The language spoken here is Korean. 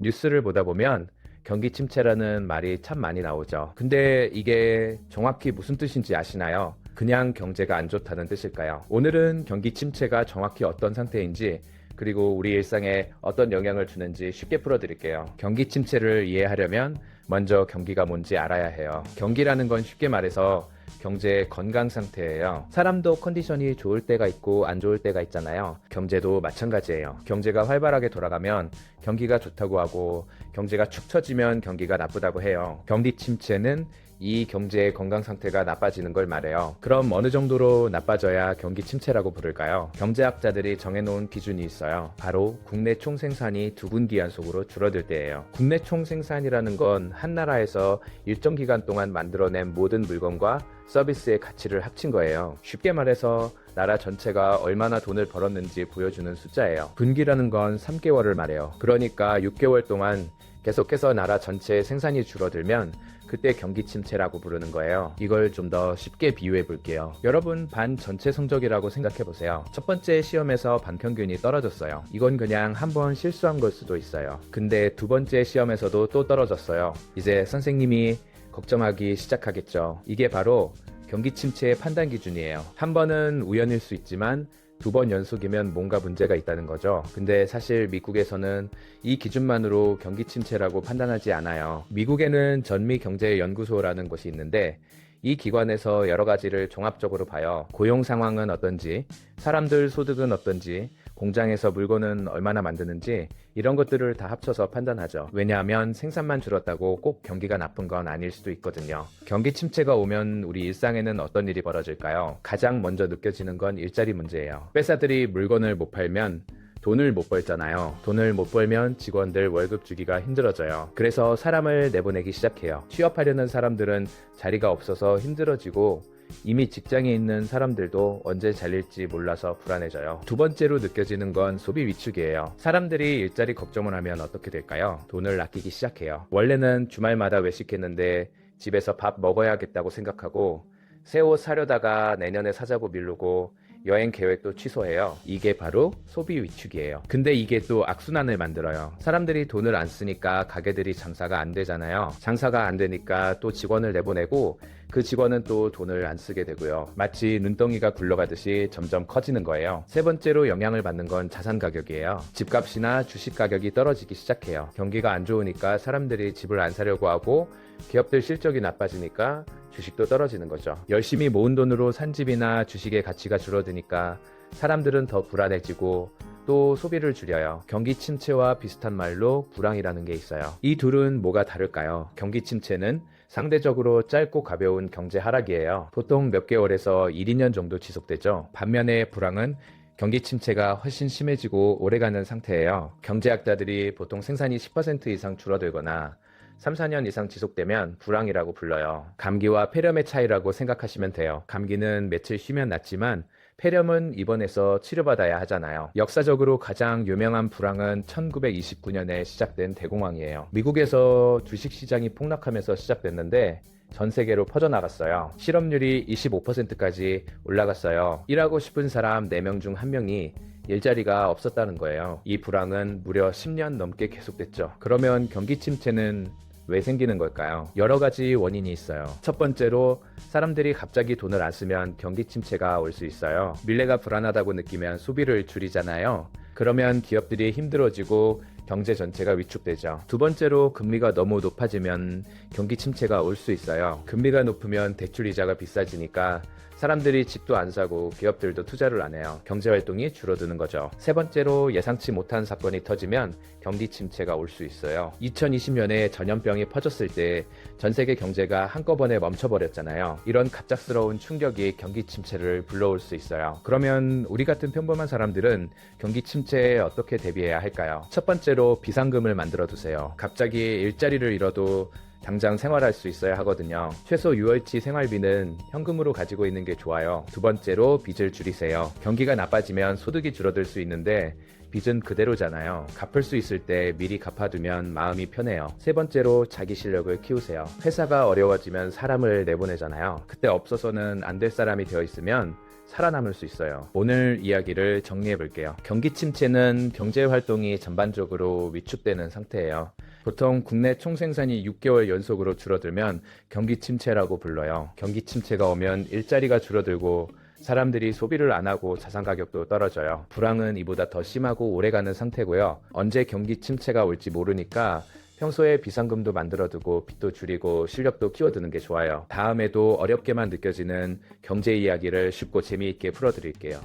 뉴스를 보다 보면 경기 침체라는 말이 참 많이 나오죠. 근데 이게 정확히 무슨 뜻인지 아시나요? 그냥 경제가 안 좋다는 뜻일까요? 오늘은 경기 침체가 정확히 어떤 상태인지, 그리고 우리 일상에 어떤 영향을 주는지 쉽게 풀어드릴게요. 경기 침체를 이해하려면 먼저 경기가 뭔지 알아야 해요. 경기라는 건 쉽게 말해서 경제의 건강 상태예요. 사람도 컨디션이 좋을 때가 있고 안 좋을 때가 있잖아요. 경제도 마찬가지예요. 경제가 활발하게 돌아가면 경기가 좋다고 하고, 경제가 축 처지면 경기가 나쁘다고 해요. 경기 침체는 이 경제의 건강 상태가 나빠지는 걸 말해요. 그럼 어느 정도로 나빠져야 경기 침체라고 부를까요? 경제학자들이 정해놓은 기준이 있어요. 바로 국내 총생산이 두분기 연속으로 줄어들 때예요. 국내 총생산이라는 건 한 나라에서 일정 기간 동안 만들어낸 모든 물건과 서비스의 가치를 합친 거예요. 쉽게 말해서 나라 전체가 얼마나 돈을 벌었는지 보여주는 숫자예요. 분기라는 건 3개월을 말해요. 그러니까 6개월 동안 계속해서 나라 전체의 생산이 줄어들면 그때 경기 침체라고 부르는 거예요. 이걸 좀 더 쉽게 비유해 볼게요. 여러분, 반 전체 성적이라고 생각해 보세요. 첫 번째 시험에서 반평균이 떨어졌어요. 이건 그냥 한 번 실수한 걸 수도 있어요. 근데 두 번째 시험에서도 또 떨어졌어요. 이제 선생님이 걱정하기 시작하겠죠. 이게 바로 경기 침체의 판단 기준이에요. 한 번은 우연일 수 있지만 두 번 연속이면 뭔가 문제가 있다는 거죠. 근데 사실 미국에서는 이 기준만으로 경기 침체라고 판단하지 않아요. 미국에는 전미경제연구소라는 곳이 있는데 이 기관에서 여러 가지를 종합적으로 봐요. 고용 상황은 어떤지, 사람들 소득은 어떤지, 공장에서 물건은 얼마나 만드는지, 이런 것들을 다 합쳐서 판단하죠. 왜냐하면 생산만 줄었다고 꼭 경기가 나쁜 건 아닐 수도 있거든요. 경기 침체가 오면 우리 일상에는 어떤 일이 벌어질까요? 가장 먼저 느껴지는 건 일자리 문제예요. 회사들이 물건을 못 팔면 돈을 못 벌잖아요. 돈을 못 벌면 직원들 월급 주기가 힘들어져요. 그래서 사람을 내보내기 시작해요. 취업하려는 사람들은 자리가 없어서 힘들어지고, 이미 직장에 있는 사람들도 언제 잘릴지 몰라서 불안해져요. 두 번째로 느껴지는 건 소비 위축이에요. 사람들이 일자리 걱정을 하면 어떻게 될까요? 돈을 아끼기 시작해요. 원래는 주말마다 외식했는데 집에서 밥 먹어야겠다고 생각하고, 새 옷 사려다가 내년에 사자고 미루고, 여행 계획도 취소해요. 이게 바로 소비 위축이에요. 근데 이게 또 악순환을 만들어요. 사람들이 돈을 안 쓰니까 가게들이 장사가 안 되잖아요. 장사가 안 되니까 또 직원을 내보내고, 그 직원은 또 돈을 안 쓰게 되고요. 마치 눈덩이가 굴러가듯이 점점 커지는 거예요. 세 번째로 영향을 받는 건 자산 가격이에요. 집값이나 주식 가격이 떨어지기 시작해요. 경기가 안 좋으니까 사람들이 집을 안 사려고 하고, 기업들 실적이 나빠지니까 주식도 떨어지는 거죠. 열심히 모은 돈으로 산 집이나 주식의 가치가 줄어드니까 사람들은 더 불안해지고 또 소비를 줄여요. 경기 침체와 비슷한 말로 불황이라는 게 있어요. 이 둘은 뭐가 다를까요? 경기 침체는 상대적으로 짧고 가벼운 경제 하락이에요. 보통 몇 개월에서 1, 2년 정도 지속되죠. 반면에 불황은 경기 침체가 훨씬 심해지고 오래가는 상태예요. 경제학자들이 보통 생산이 10% 이상 줄어들거나 3, 4년 이상 지속되면 불황이라고 불러요. 감기와 폐렴의 차이라고 생각하시면 돼요. 감기는 며칠 쉬면 낫지만 폐렴은 입원해서 치료받아야 하잖아요. 역사적으로 가장 유명한 불황은 1929년에 시작된 대공황이에요. 미국에서 주식시장이 폭락하면서 시작됐는데 전 세계로 퍼져나갔어요. 실업률이 25%까지 올라갔어요. 일하고 싶은 사람 4명 중 1명이 일자리가 없었다는 거예요. 이 불황은 무려 10년 넘게 계속됐죠. 그러면 경기 침체는 왜 생기는 걸까요? 여러 가지 원인이 있어요. 첫 번째로 사람들이 갑자기 돈을 안 쓰면 경기 침체가 올 수 있어요. 미래가 불안하다고 느끼면 소비를 줄이잖아요. 그러면 기업들이 힘들어지고 경제 전체가 위축되죠. 두 번째로 금리가 너무 높아지면 경기 침체가 올 수 있어요. 금리가 높으면 대출 이자가 비싸지니까 사람들이 집도 안 사고 기업들도 투자를 안 해요. 경제활동이 줄어드는 거죠. 세 번째로 예상치 못한 사건이 터지면 경기 침체가 올 수 있어요. 2020년에 전염병이 퍼졌을 때 전 세계 경제가 한꺼번에 멈춰버렸잖아요. 이런 갑작스러운 충격이 경기 침체를 불러올 수 있어요. 그러면 우리 같은 평범한 사람들은 경기 침체에 어떻게 대비해야 할까요? 첫 번째로 비상금을 만들어 두세요. 갑자기 일자리를 잃어도 당장 생활할 수 있어야 하거든요. 최소 6월치 생활비는 현금으로 가지고 있는 게 좋아요. 두 번째로 빚을 줄이세요. 경기가 나빠지면 소득이 줄어들 수 있는데 빚은 그대로잖아요. 갚을 수 있을 때 미리 갚아두면 마음이 편해요. 세 번째로 자기 실력을 키우세요. 회사가 어려워지면 사람을 내보내잖아요. 그때 없어서는 안 될 사람이 되어 있으면 살아남을 수 있어요. 오늘 이야기를 정리해 볼게요. 경기 침체는 경제 활동이 전반적으로 위축되는 상태예요. 보통 국내 총생산이 6개월 연속으로 줄어들면 경기 침체라고 불러요. 경기 침체가 오면 일자리가 줄어들고 사람들이 소비를 안 하고 자산 가격도 떨어져요. 불황은 이보다 더 심하고 오래가는 상태고요. 언제 경기 침체가 올지 모르니까 평소에 비상금도 만들어두고 빚도 줄이고 실력도 키워두는 게 좋아요. 다음에도 어렵게만 느껴지는 경제 이야기를 쉽고 재미있게 풀어드릴게요.